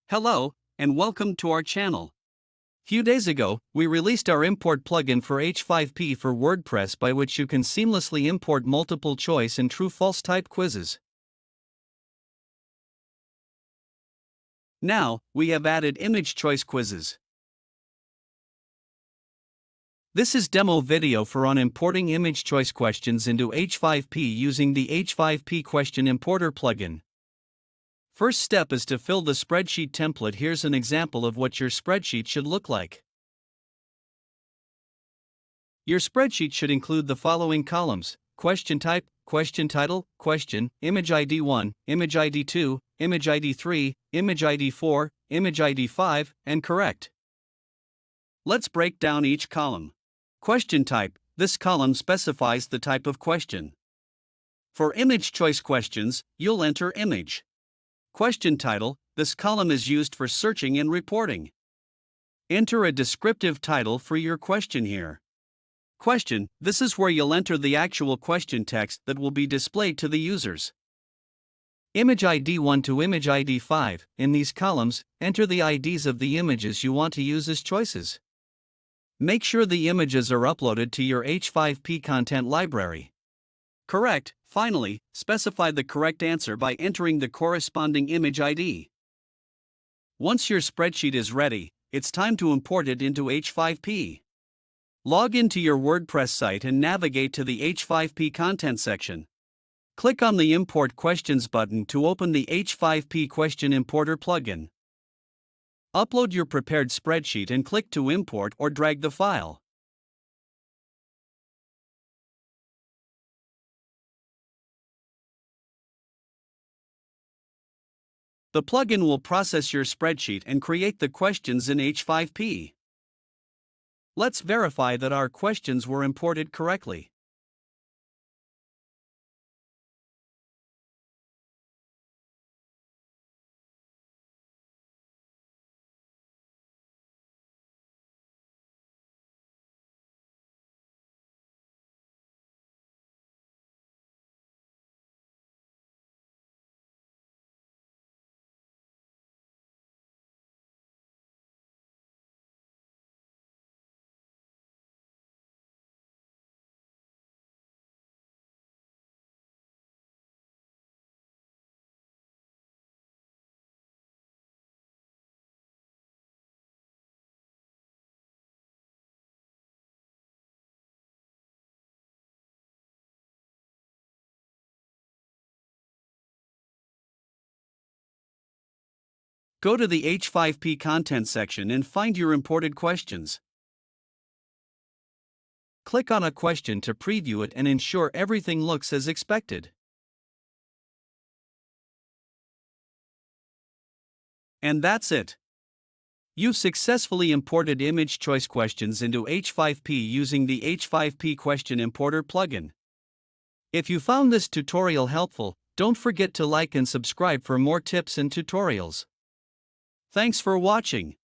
Hello, and welcome to our channel. Few days ago, we released our import plugin for H5P for WordPress by which you can seamlessly import multiple choice and true-false type quizzes. Now, we have added image choice quizzes. This is demo video for on importing image choice questions into H5P using the H5P question importer plugin. First step is to fill the spreadsheet template. Here's an example of what your spreadsheet should look like. Your spreadsheet should include the following columns: question type, question title, question, image ID 1, image ID 2, image ID 3, image ID 4, image ID 5, and correct. Let's break down each column. Question type: this column specifies the type of question. For image choice questions, you'll enter image. Question title: this column is used for searching and reporting. Enter a descriptive title for your question here. Question: this is where you'll enter the actual question text that will be displayed to the users. Image ID 1 to image ID 5, in these columns, enter the IDs of the images you want to use as choices. Make sure the images are uploaded to your H5P content library. Correct. Finally, specify the correct answer by entering the corresponding image ID. Once your spreadsheet is ready, it's time to import it into H5P. Log into your WordPress site and navigate to the H5P content section. Click on the Import Questions button to open the H5P Question Importer plugin. Upload your prepared spreadsheet and click to import or drag the file. The plugin will process your spreadsheet and create the questions in H5P. Let's verify that our questions were imported correctly. Go to the H5P content section and find your imported questions. Click on a question to preview it and ensure everything looks as expected. And that's it. You've successfully imported image choice questions into H5P using the H5P Question Importer plugin. If you found this tutorial helpful, don't forget to like and subscribe for more tips and tutorials. Thanks for watching.